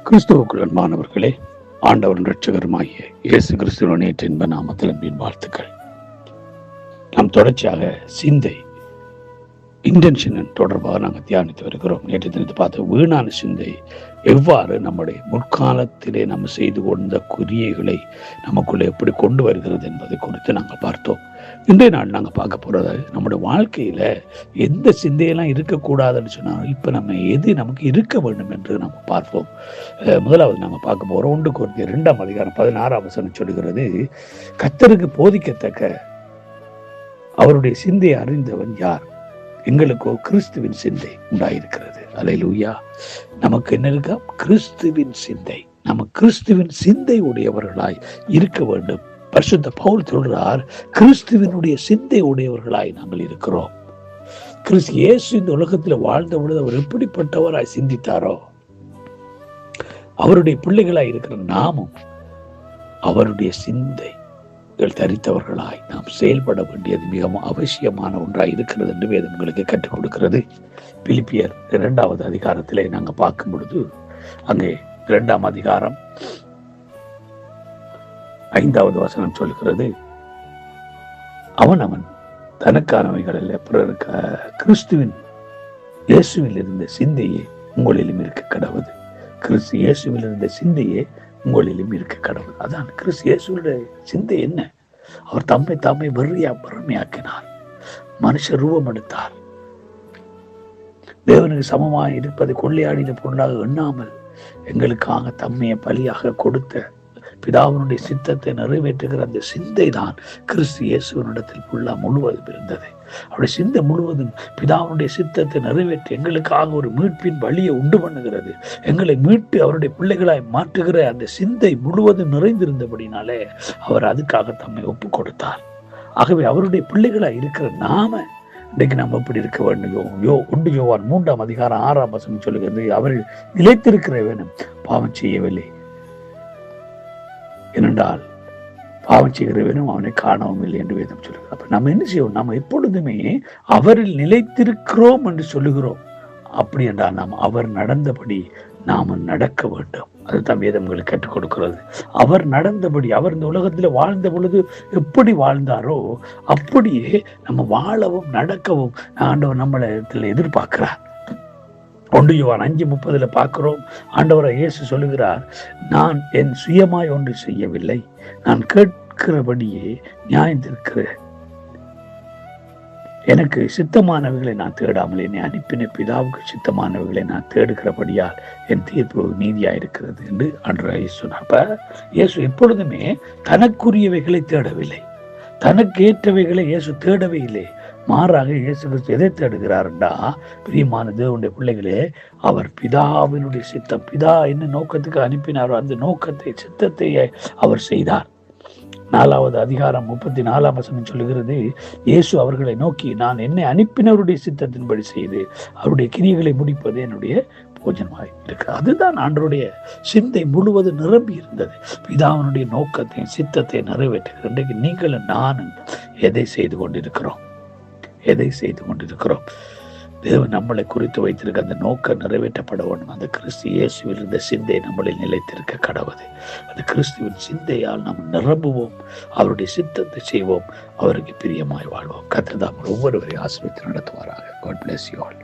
கிறிஸ்துவுக்குள் அன்பானவர்களே, ஆண்டவரின் இரட்சகருமாகிய இயேசு கிறிஸ்துவின் நேற்று இன்ப நாமத்தில் அன்பின் வாழ்த்துக்கள். நாம் தொடர்ச்சியாக சிந்தை இன்டென்ஷன் தொடர்பாக நாங்கள் தியானித்து வருகிறோம். நேற்று தினத்தை பார்த்த வீணான சிந்தை எவ்வாறு நம்முடைய முற்காலத்திலே நம்ம செய்து கொண்ட குறியைகளை நமக்குள்ளே எப்படி கொண்டு வருகிறது என்பதை குறித்து நாங்கள் பார்த்தோம். இன்றைய நாள் நாங்கள் பார்க்க போகிறது, நம்முடைய வாழ்க்கையில் எந்த சிந்தையெல்லாம் இருக்கக்கூடாதுன்னு சொன்னாலும் இப்போ நம்ம எது நமக்கு இருக்க வேண்டும் என்று நம்ம பார்ப்போம். முதலாவது நம்ம பார்க்க போகிறோம் 1 கொரிந்தியர் 2:16 சொல்லுகிறது, கர்த்தருக்கு போதிக்கத்தக்க அவருடைய சிந்தையை அறிந்தவன் யார்? எங்களுக்கோ கிறிஸ்துவின் சிந்தை உண்டாயிருக்கிறது. அல்லேலூயா. நமக்கு என்ன இருக்கா? கிறிஸ்துவின் சிந்தை. நம்ம கிறிஸ்துவின் சிந்தை உடையவர்களாய் இருக்க வேண்டும். பரிசுத்த பவுல் சொல்றார், கிறிஸ்துவினுடைய சிந்தை உடையவர்களாய் நாங்கள் இருக்கிறோம். கிறிஸ்து இயேசு இந்த உலகத்தில் வாழ்ந்த பொழுது அவர் எப்படிப்பட்டவராய் சிந்தித்தாரோ, அவருடைய பிள்ளைகளாய் இருக்கிற நாமும் அவருடைய சிந்தை தரித்தவர்களாய் நாம் செயல்பட வேண்டியது மிகவும் அவசியமான ஒன்றாய் இருக்கிறது என்று வேதம் உங்களுக்கு கற்றுக் கொடுக்கிறது. பிலிப்பியர் 2வது அதிகாரத்திலே நாங்கள் பார்க்கும் பொழுது, அங்கே 2ஆம் அதிகாரம் 5வது வசனம் சொல்கிறது, அவன் தனக்கானவைகளில் பிறருக்கு கிறிஸ்துவின் இயேசுவில் இருந்த சிந்தையே உங்களிலும் இருக்க கடவுது. கிறிஸ்து இயேசுவில் இருந்த சிந்தையே உங்களிலும் இருக்க கடவுள். அதான் கிறிஸ்து இயேசுடைய சிந்தை என்ன? அவர் தம்மை வறுமையாக்கினார், மனுஷ ரூபம் எடுத்தார், தேவனுக்கு சமமாக இருப்பதை கொள்ளையாடின பொருளாக எண்ணாமல் எங்களுக்காக தம்மையை பலியாக கொடுத்த பிதாவினுடைய சித்தத்தை நிறைவேற்றுகிற அந்த சிந்தை தான் கிறிஸ்து இயேசுவனிடத்தில் முழுவதும் இருந்தது. அவருடைய சிந்தை முழுவதும் பிதாவுடைய சித்தத்தை நிறைவேற்றி எங்களுக்காக ஒரு மீட்பின் வழியை உண்டு பண்ணுகிறது, எங்களை மீட்டு அவருடைய பிள்ளைகளாய் மாற்றுகிற அந்த சிந்தை முழுவதும் நிறைந்திருந்தபடினாலே அவர் அதுக்காக தம்மை ஒப்பு கொடுத்தார். ஆகவே அவருடைய பிள்ளைகளாய் இருக்கிற நாம இன்றைக்கு நம்ம எப்படி இருக்க வேண்டும்? 1 யோவான் 3ஆம் அதிகாரம் 6ஆம் வசனம் சொல்லுகிறது, அவர்கள் நிலைத்திருக்கிற வேணும், பாவம் செய்யவில்லை. ஏனென்றால் பாவம் செய்கிறவனும் அவனை காணவும் இல்லை என்று வேதம் சொல்லுகிறது. அப்ப நம்ம என்ன செய்வோம்? நம்ம எப்பொழுதுமே அவரில் நிலைத்திருக்கிறோம் என்று சொல்லுகிறோம். அப்படி என்றால் நாம் அவர் நடந்தபடி நாம நடக்க வேண்டும். அதுதான் வேதங்களுக்கு கற்றுக் கொடுக்கிறது. அவர் நடந்தபடி, அவர் இந்த உலகத்தில் வாழ்ந்த பொழுது எப்படி வாழ்ந்தாரோ அப்படியே நம்ம வாழவும் நடக்கவும் ஆண்டவர் நம்மளை எதிர்பார்க்கிறார். 1 யோவான் 5:30 பார்க்கிறோம், ஆண்டவரை இயேசு சொல்லுகிறார், நான் என் சுயமாய் ஒன்று செய்யவில்லை, நான் கேட்கிறபடியே நியாயத்திருக்கிறேன். எனக்கு சித்தமானவைகளை நான் தேடாமல் என்னை அனுப்பின பிதாவுக்கு சித்தமானவைகளை நான் தேடுகிறபடியால் என் தீர்ப்பு நீதியாயிருக்கிறது என்று ஆண்டவர் இயேசு சொன்னார். அப்ப இயேசு எப்பொழுதுமே தனக்குரியவைகளை தேடவில்லை, தனக்கு ஏற்றவைகளை இயேசு தேடவே இல்லை. மாறாக இயேசு கிறிஸ்து எதை தேடுகிறார்டா, பிரியமான தேவனுடைய பிள்ளைகளே, அவர் பிதாவினுடைய சித்தம், பிதா என்ன நோக்கத்துக்கு அனுப்பினாரோ அந்த நோக்கத்தை, சித்தத்தை அவர் செய்தார். 4வது அதிகாரம் 34ஆம் வசனம் சொல்லுகிறது, இயேசு அவர்களை நோக்கி, நான் என்னை அனுப்பினவருடைய சித்தத்தின்படி செய்து அவருடைய கிரியைகளை முடிப்பது என்னுடைய போஜனமாய் இருக்கு. அதுதான் ஆண்டவருடைய சிந்தை முழுவதும் நிரம்பி இருந்தது. பிதாவினுடைய நோக்கத்தையும் சித்தத்தை நிறைவேற்றுகிற இன்றைக்கு நீங்களும் நானும் எதை செய்து கொண்டிருக்கிறோம்? தேவன் நம்மளை குறித்து வைத்திருக்க அந்த நோக்கம் நிறைவேற்றப்பட வேண்டும். அந்த கிறிஸ்து இயேசுவில் இருந்த சிந்தை நம்மளில் நிலைத்திருக்க கடவுது. அந்த கிறிஸ்துவின் சிந்தையால் நாம் நிரம்புவோம், அவருடைய சித்தத்தை செய்வோம், அவருக்கு பிரியமாய் வாழ்வோம். கர்த்தர் தாம் ஒவ்வொருவரை ஆசீர்வதித்து நடத்துவாராக. God bless you all.